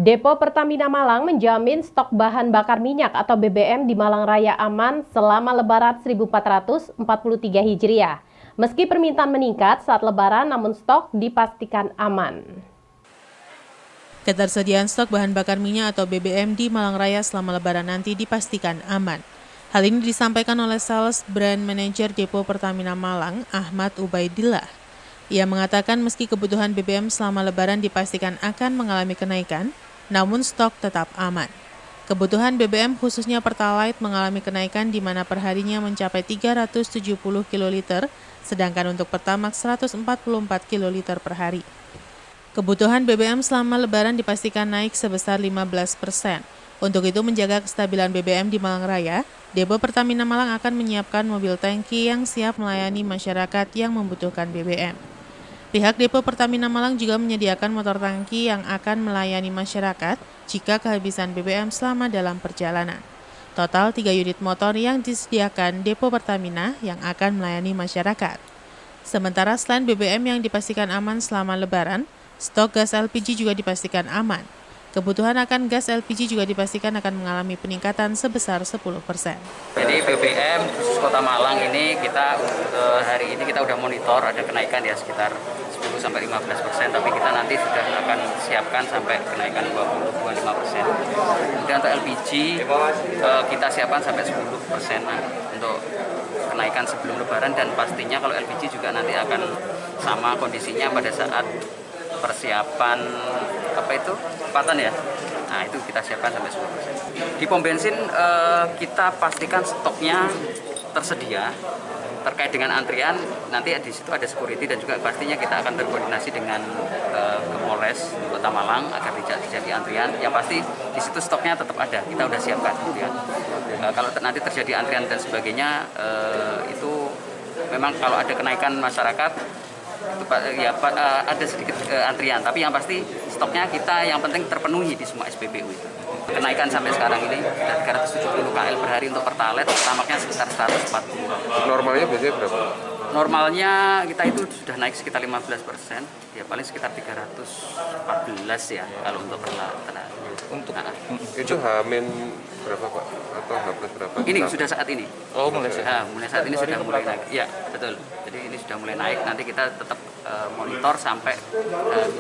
Depo Pertamina Malang menjamin stok bahan bakar minyak atau BBM di Malang Raya aman selama Lebaran 1443 Hijriah. Meski permintaan meningkat saat Lebaran, namun stok dipastikan aman. Ketersediaan stok bahan bakar minyak atau BBM di Malang Raya selama Lebaran nanti dipastikan aman. Hal ini disampaikan oleh Sales Brand Manager Depo Pertamina Malang, Ahmad Ubaidillah. Ia mengatakan meski kebutuhan BBM selama Lebaran dipastikan akan mengalami kenaikan, namun stok tetap aman. Kebutuhan BBM khususnya Pertalite mengalami kenaikan di mana perharinya mencapai 370 kiloliter, sedangkan untuk Pertamax 144 kiloliter per hari. Kebutuhan BBM selama Lebaran dipastikan naik sebesar 15%. Untuk itu menjaga kestabilan BBM di Malang Raya, Depo Pertamina Malang akan menyiapkan mobil tangki yang siap melayani masyarakat yang membutuhkan BBM. Pihak Depo Pertamina Malang juga menyediakan motor tangki yang akan melayani masyarakat jika kehabisan BBM selama dalam perjalanan. Total 3 unit motor yang disediakan Depo Pertamina yang akan melayani masyarakat. Sementara selain BBM yang dipastikan aman selama Lebaran, stok gas LPG juga dipastikan aman. Kebutuhan akan gas LPG juga dipastikan akan mengalami peningkatan sebesar 10%. Jadi BBM khusus Kota Malang ini kita hari ini kita udah monitor ada kenaikan ya sekitar 10-15%, tapi kita nanti sudah akan siapkan sampai kenaikan 20-25%. Kemudian untuk LPG kita siapkan sampai 10% untuk kenaikan sebelum Lebaran, dan pastinya kalau LPG juga nanti akan sama kondisinya pada saat persiapan tempatan ya. Nah, itu kita siapkan sampai 10%. Di pom bensin kita pastikan stoknya tersedia. Terkait dengan antrian, nanti di situ ada security dan juga pastinya kita akan berkoordinasi dengan Kapolres Kota Malang agar tidak terjadi antrian. Yang pasti di situ stoknya tetap ada, kita udah siapkan. Gitu ya. Kalau nanti terjadi antrian dan sebagainya, itu memang kalau ada kenaikan masyarakat, ya ada sedikit antrian, tapi yang pasti stoknya kita yang penting terpenuhi di semua SPBU itu. Kenaikan sampai sekarang ini 370 KL per hari untuk Pertalite, Pertamaxnya sekitar 140. Normalnya biasanya berapa? Normalnya kita itu sudah naik sekitar 15%, ya paling sekitar 314 ya kalau untuk Pertalite. Untuk itu H-min berapa Pak? Atau H+ berapa? Ini sudah saat ini. Oh, mulai saat mulai saat ini sudah mulai naik. Ya, betul. Jadi ini sudah mulai naik. Nanti kita tetap monitor sampai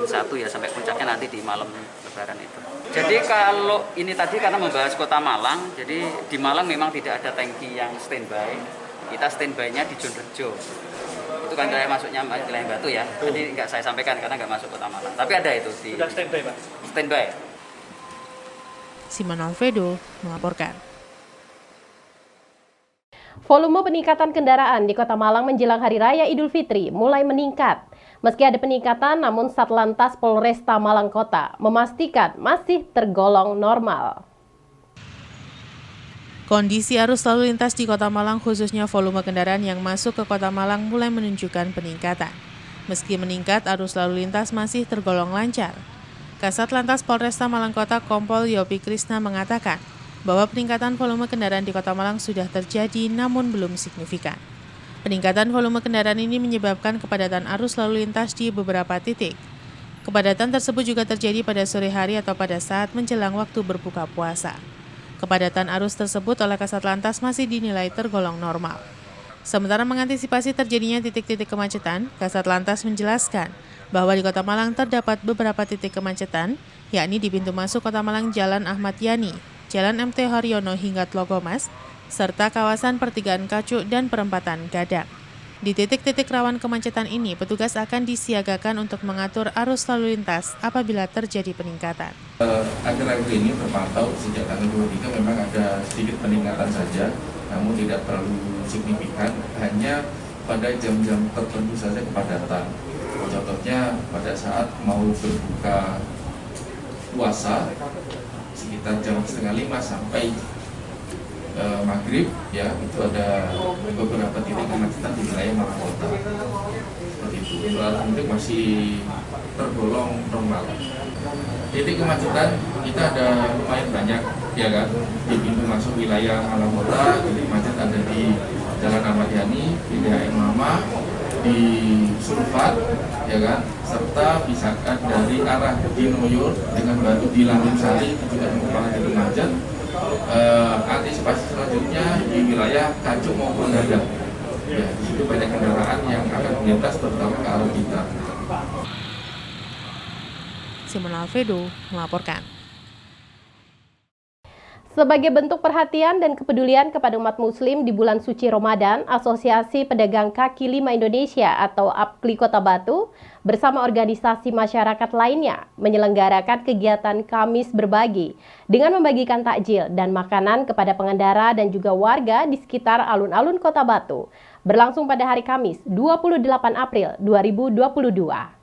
H-1 ya, sampai puncaknya nanti di malam Lebaran itu. Jadi kalau ini tadi karena membahas Kota Malang, jadi di Malang memang tidak ada tangki yang standby. Kita standby-nya di Jonrejo. Itu kan wilayah masuknya wilayah Batu ya. Jadi nggak saya sampaikan karena nggak masuk Kota Malang. Tapi ada itu di. Sudah standby Pak? Standby. Simon Alfredo melaporkan. Volume peningkatan kendaraan di Kota Malang menjelang Hari Raya Idul Fitri mulai meningkat. Meski ada peningkatan, namun Satlantas Polresta Malang Kota memastikan masih tergolong normal. Kondisi arus lalu lintas di Kota Malang khususnya volume kendaraan yang masuk ke Kota Malang mulai menunjukkan peningkatan. Meski meningkat, arus lalu lintas masih tergolong lancar. Kasat Lantas Polresta Malang Kota Kompol Yopi Krisna mengatakan bahwa peningkatan volume kendaraan di Kota Malang sudah terjadi namun belum signifikan. Peningkatan volume kendaraan ini menyebabkan kepadatan arus lalu lintas di beberapa titik. Kepadatan tersebut juga terjadi pada sore hari atau pada saat menjelang waktu berbuka puasa. Kepadatan arus tersebut oleh Kasat Lantas masih dinilai tergolong normal. Sementara mengantisipasi terjadinya titik-titik kemacetan, Kasat Lantas menjelaskan bahwa di Kota Malang terdapat beberapa titik kemacetan, yakni di pintu masuk Kota Malang Jalan Ahmad Yani, Jalan MT Haryono hingga Tlogomas, serta kawasan pertigaan Kacuk dan perempatan Gadang. Di titik-titik rawan kemacetan ini, petugas akan disiagakan untuk mengatur arus lalu lintas apabila terjadi peningkatan. Akhir-akhir ini terpantau sejak tanggal 23 memang ada sedikit peningkatan saja, namun tidak terlalu signifikan, hanya pada jam-jam tertentu saja kepadatan. Contohnya pada saat mau berbuka puasa sekitar jam 4:30 sampai maghrib ya, itu ada beberapa titik kemacetan di wilayah Malang Kota. Seperti itu. Alhamdulillah masih tergolong normal. Titik kemacetan kita ada lumayan banyak ya kan, di pintu masuk wilayah Malang Kota. Titik macet ada di Jalan Ahmad Yani, di DHM Mama, di di Sulfat, ya kan, serta misalkan dari arah Dinoyo dengan Batu di Langgeng-Sari juga merupakan jalur macet. Antisipasi selanjutnya di wilayah Kacung maupun Dadap. Ya, di situ banyak kendaraan yang akan melintas terutama ke arah Blitar. Simon Alfredo melaporkan. Sebagai bentuk perhatian dan kepedulian kepada umat muslim di bulan suci Ramadan, Asosiasi Pedagang Kaki Lima Indonesia atau APKLI Kota Batu bersama organisasi masyarakat lainnya menyelenggarakan kegiatan Kamis Berbagi dengan membagikan takjil dan makanan kepada pengendara dan juga warga di sekitar alun-alun Kota Batu, berlangsung pada hari Kamis 28 April 2022.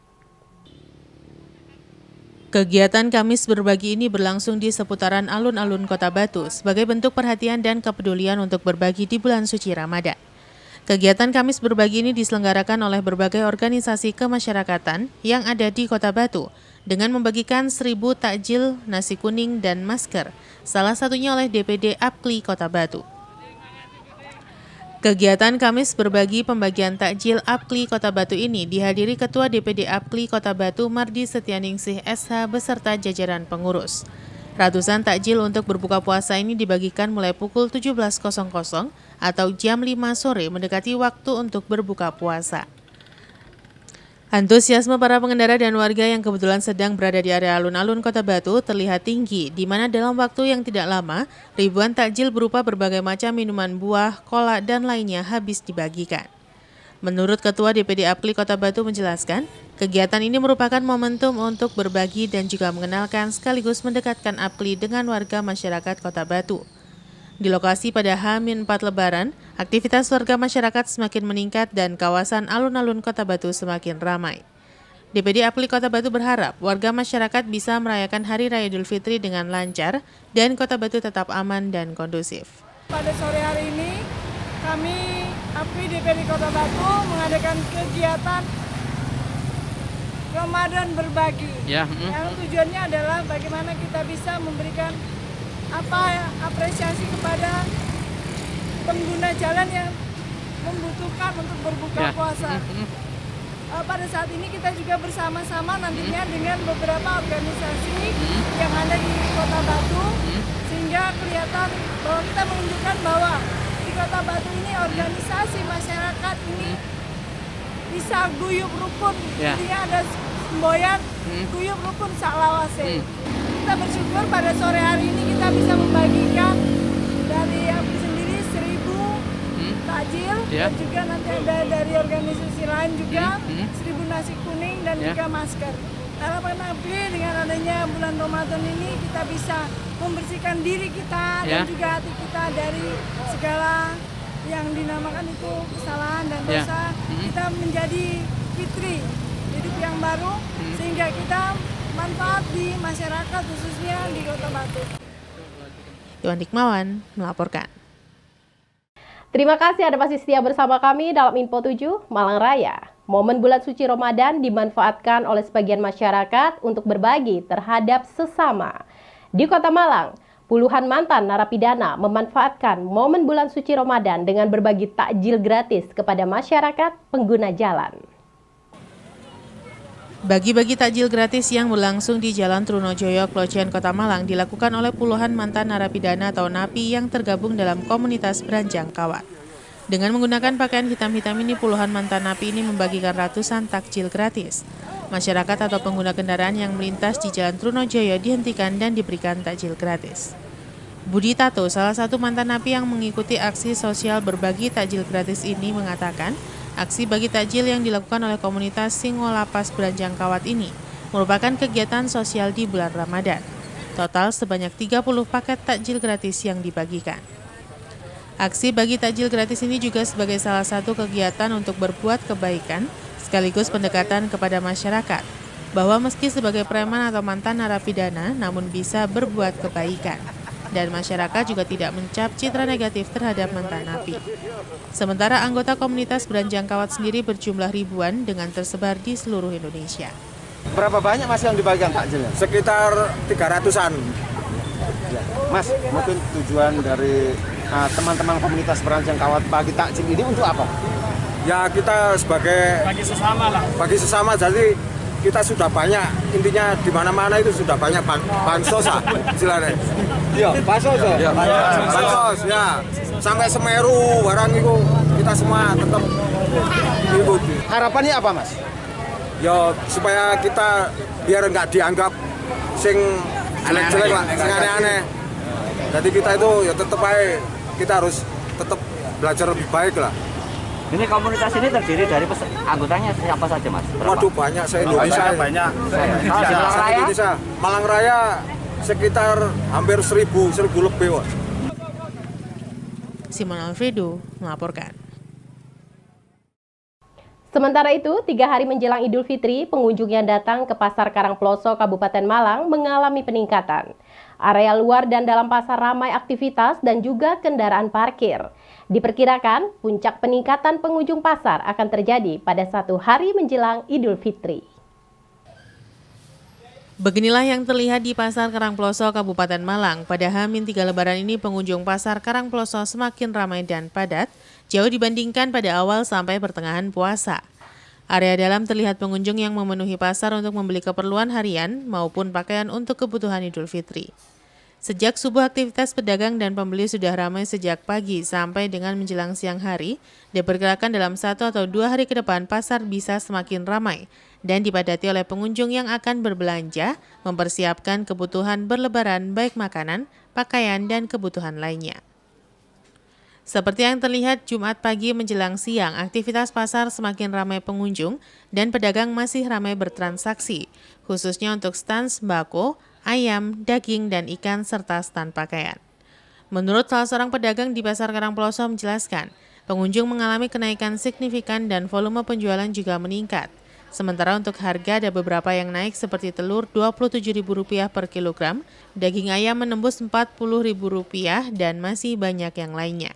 Kegiatan Kamis Berbagi ini berlangsung di seputaran alun-alun Kota Batu sebagai bentuk perhatian dan kepedulian untuk berbagi di bulan suci Ramadan. Kegiatan Kamis Berbagi ini diselenggarakan oleh berbagai organisasi kemasyarakatan yang ada di Kota Batu dengan membagikan 1.000 takjil, nasi kuning, dan masker, salah satunya oleh DPD APKLI Kota Batu. Kegiatan Kamis Berbagi pembagian takjil APKLI Kota Batu ini dihadiri Ketua DPD APKLI Kota Batu Mardi Setianingsih SH beserta jajaran pengurus. Ratusan takjil untuk berbuka puasa ini dibagikan mulai pukul 17.00 atau jam 5 sore mendekati waktu untuk berbuka puasa. Antusiasme para pengendara dan warga yang kebetulan sedang berada di area alun-alun Kota Batu terlihat tinggi, di mana dalam waktu yang tidak lama, ribuan takjil berupa berbagai macam minuman buah, kolak, dan lainnya habis dibagikan. Menurut Ketua DPD APKLI Kota Batu menjelaskan, kegiatan ini merupakan momentum untuk berbagi dan juga mengenalkan sekaligus mendekatkan APKLI dengan warga masyarakat Kota Batu. Di lokasi pada H-4 Lebaran, aktivitas warga masyarakat semakin meningkat dan kawasan alun-alun Kota Batu semakin ramai. DPD APKLI Kota Batu berharap warga masyarakat bisa merayakan Hari Raya Idul Fitri dengan lancar dan Kota Batu tetap aman dan kondusif. Pada sore hari ini, kami APKLI DPD Kota Batu mengadakan kegiatan Ramadan Berbagi. Yang tujuannya adalah bagaimana kita bisa memberikan apresiasi kepada pengguna jalan yang membutuhkan untuk berbuka puasa. Pada saat ini kita juga bersama-sama nantinya dengan beberapa organisasi yang ada di Kota Batu, sehingga kelihatan bahwa kita menunjukkan bahwa di Kota Batu ini organisasi masyarakat ini bisa guyup rukun, intinya ada semboyan guyup rukun saklawase. Kita bersyukur pada sore hari ini kita bisa membagikan dari APKLI sendiri 1.000 takjil dan juga nanti ada dari organisasi lain juga 1.000 nasi kuning dan juga masker. Harapan APKLI dengan adanya bulan Ramadan ini kita bisa membersihkan diri kita dan juga hati kita dari segala yang dinamakan itu kesalahan dan dosa. Kita menjadi fitri, hidup yang baru, sehingga kita manfaat di masyarakat khususnya di Kota Batu. Iwan Dikmawan melaporkan. Terima kasih Anda masih setia bersama kami dalam Info 7 Malang Raya. Momen bulan suci Ramadan dimanfaatkan oleh sebagian masyarakat untuk berbagi terhadap sesama. Di Kota Malang, puluhan mantan narapidana memanfaatkan momen bulan suci Ramadan dengan berbagi takjil gratis kepada masyarakat pengguna jalan. Bagi-bagi takjil gratis yang berlangsung di Jalan Trunojoyo, Klojen, Kota Malang dilakukan oleh puluhan mantan narapidana atau napi yang tergabung dalam komunitas Beranjang Kawat. Dengan menggunakan pakaian hitam-hitam ini, puluhan mantan napi ini membagikan ratusan takjil gratis. Masyarakat atau pengguna kendaraan yang melintas di Jalan Trunojoyo dihentikan dan diberikan takjil gratis. Budi Tato, salah satu mantan napi yang mengikuti aksi sosial berbagi takjil gratis ini, mengatakan aksi bagi takjil yang dilakukan oleh komunitas Singolapas Beranjang Kawat ini merupakan kegiatan sosial di bulan Ramadan. Total sebanyak 30 paket takjil gratis yang dibagikan. Aksi bagi takjil gratis ini juga sebagai salah satu kegiatan untuk berbuat kebaikan sekaligus pendekatan kepada masyarakat bahwa meski sebagai preman atau mantan narapidana namun bisa berbuat kebaikan. Dan masyarakat juga tidak mencap citra negatif terhadap mantan napi. Sementara anggota komunitas Beranjang Kawat sendiri berjumlah ribuan dengan tersebar di seluruh Indonesia. Berapa banyak Mas yang dibagikan takjilnya? Sekitar 300-an. Mas, mungkin tujuan dari teman-teman komunitas Beranjang Kawat bagi takjil ini untuk apa? Ya kita sebagai bagi sesama jadi kita sudah banyak, intinya di mana-mana itu sudah banyak bansos istilahnya. Iya, bansos ya. Bansos ya. Sampai Semeru barang itu kita semua tetap mengikuti. Harapannya apa, Mas? Ya supaya kita biar nggak dianggap sing jelek-jelek lah, sing aneh-aneh. Jadi kita itu ya tetap baik, kita harus tetap belajar lebih baik lah. Ini komunitas ini terdiri dari anggotanya siapa saja, Mas? Berapa? Waduh banyak se-Indonesia. Banyak. Se-Indonesia. Malang Raya sekitar hampir 1000 lebih. Wak. Simon Alfredo melaporkan. Sementara itu, 3 hari menjelang Idul Fitri, pengunjung yang datang ke Pasar Karangploso, Kabupaten Malang mengalami peningkatan. Area luar dan dalam pasar ramai aktivitas dan juga kendaraan parkir. Diperkirakan, puncak peningkatan pengunjung pasar akan terjadi pada 1 hari menjelang Idul Fitri. Beginilah yang terlihat di Pasar Karangploso, Kabupaten Malang. Pada H-3 Lebaran ini, pengunjung Pasar Karangploso semakin ramai dan padat, jauh dibandingkan pada awal sampai pertengahan puasa. Area dalam terlihat pengunjung yang memenuhi pasar untuk membeli keperluan harian maupun pakaian untuk kebutuhan Idul Fitri. Sejak subuh, aktivitas pedagang dan pembeli sudah ramai sejak pagi sampai dengan menjelang siang hari. Diperkirakan dalam 1 atau 2 hari ke depan, pasar bisa semakin ramai dan dipadati oleh pengunjung yang akan berbelanja, mempersiapkan kebutuhan berlebaran baik makanan, pakaian, dan kebutuhan lainnya. Seperti yang terlihat Jumat pagi menjelang siang, aktivitas pasar semakin ramai pengunjung dan pedagang masih ramai bertransaksi, khususnya untuk stan sembako, ayam, daging, dan ikan, serta stan pakaian. Menurut salah seorang pedagang di Pasar Karangploso menjelaskan, pengunjung mengalami kenaikan signifikan dan volume penjualan juga meningkat. Sementara untuk harga ada beberapa yang naik seperti telur Rp27.000 per kilogram, daging ayam menembus Rp40.000 dan masih banyak yang lainnya.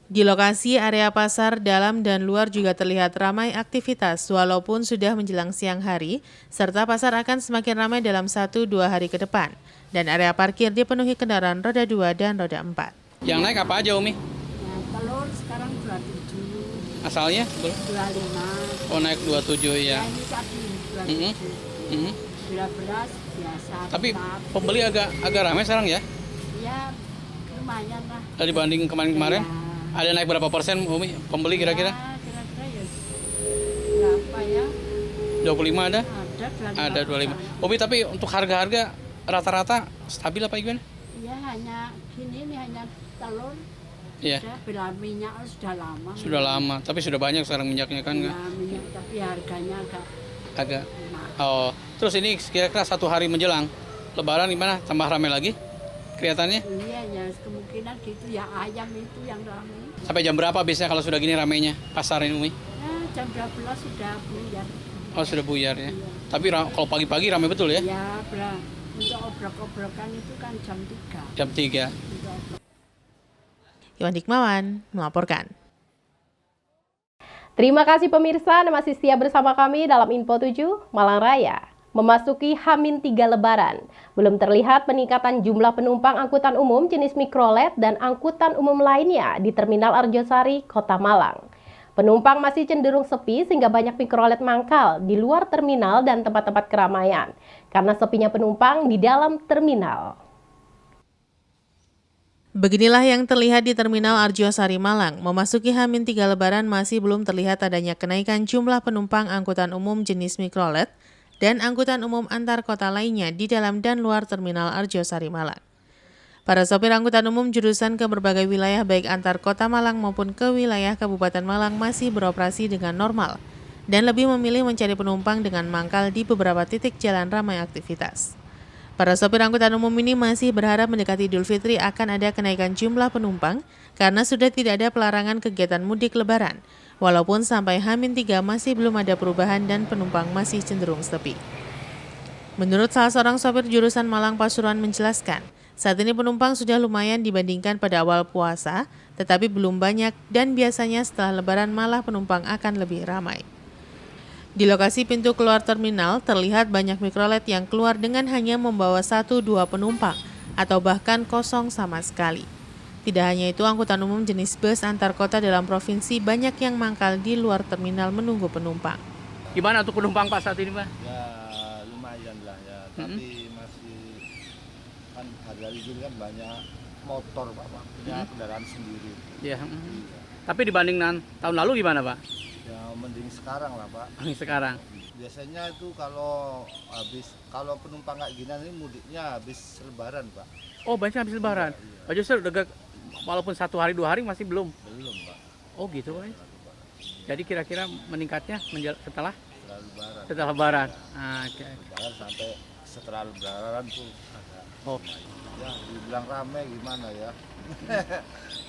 Di lokasi area pasar dalam dan luar juga terlihat ramai aktivitas walaupun sudah menjelang siang hari, serta pasar akan semakin ramai dalam 1-2 hari ke depan. Dan area parkir dipenuhi kendaraan roda 2 dan roda 4. Yang naik apa aja, Umi? Telur sekarang 27, Asalnya? 25. Oh, naik 27 ya. Ini sapi 27. Beras biasa. Tapi tetap. pembeli agak ramai sekarang ya? Ya lumayan lah. Dibanding kemarin-kemarin? Ya. Ada naik berapa persen, Umi? Pembeli kira-kira? Ya, kira-kira ya berapa ya? 25 ada? Ada 25. Ada 25. Umi, tapi untuk harga-harga rata-rata stabil apa gimana? Ya hanya gini nih, hanya telur. Iya. Sudah bila minyak sudah lama. Sudah lama, tapi sudah banyak sekarang minyaknya kan? Ya, minyak, tapi harganya Agak. mahal. Oh, terus ini kira-kira 1 hari menjelang Lebaran gimana? Tambah ramai lagi kelihatannya? Iya ya, kemungkinan gitu ya, ayam itu yang ramai. Sampai jam berapa biasanya kalau sudah gini ramainya pasar ini, Umi? Ya, jam 12 sudah buyar. Oh, sudah buyar ya. Iya. Tapi kalau pagi-pagi ramai betul ya? Ya, untuk obrok-obrokan itu kan jam 3. Jam 3. Untuk obrok. Iwan Hikmawan melaporkan. Terima kasih pemirsa, Anda masih setia bersama kami dalam Info 7 Malang Raya. Memasuki H-3 Lebaran, belum terlihat peningkatan jumlah penumpang angkutan umum jenis mikrolet dan angkutan umum lainnya di Terminal Arjosari, Kota Malang. Penumpang masih cenderung sepi sehingga banyak mikrolet mangkal di luar terminal dan tempat-tempat keramaian karena sepinya penumpang di dalam terminal. Beginilah yang terlihat di Terminal Arjosari Malang. Memasuki H-3 Lebaran masih belum terlihat adanya kenaikan jumlah penumpang angkutan umum jenis mikrolet dan angkutan umum antar kota lainnya di dalam dan luar Terminal Arjosari Malang. Para sopir angkutan umum jurusan ke berbagai wilayah baik antar kota Malang maupun ke wilayah Kabupaten Malang masih beroperasi dengan normal dan lebih memilih mencari penumpang dengan mangkal di beberapa titik jalan ramai aktivitas. Para sopir angkutan umum ini masih berharap mendekati Idul Fitri akan ada kenaikan jumlah penumpang karena sudah tidak ada pelarangan kegiatan mudik Lebaran, walaupun sampai H-3 masih belum ada perubahan dan penumpang masih cenderung sepi. Menurut salah seorang sopir jurusan Malang Pasuruan menjelaskan, saat ini penumpang sudah lumayan dibandingkan pada awal puasa, tetapi belum banyak dan biasanya setelah Lebaran malah penumpang akan lebih ramai. Di lokasi pintu keluar terminal, terlihat banyak mikrolet yang keluar dengan hanya membawa 1-2 penumpang, atau bahkan kosong sama sekali. Tidak hanya itu, angkutan umum jenis bus antar kota dalam provinsi banyak yang mangkal di luar terminal menunggu penumpang. Gimana untuk penumpang Pak saat ini Pak? Ya lumayan lah ya, tapi masih kan hari-hari ini kan banyak motor Pak, punya kendaraan sendiri. Ya. Tapi dibanding tahun lalu gimana Pak? Ya mending sekarang lah Pak. Sekarang. Biasanya itu kalau penumpang kayak gini ini mudiknya habis Lebaran Pak. Oh banyak habis Lebaran. Oh justru walaupun 1 hari 2 hari masih belum. Belum Pak. Oh gitu Pak. Jadi kira-kira meningkatnya setelah Lebaran. Setelah Lebaran. Lebaran sampai setelah Lebaran tuh ada. Oh. Ya dibilang rame gimana ya?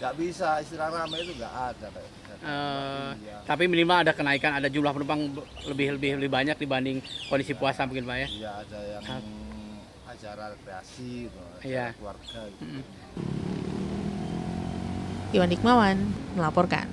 Nggak bisa, istilah rame itu nggak ada kayak. Tapi minimal ada kenaikan, ada jumlah penumpang lebih banyak dibanding kondisi puasa mungkin Pak ya? Iya ada yang acara rekreasi, acara keluarga. Gitu. Iwan Hikmawan melaporkan.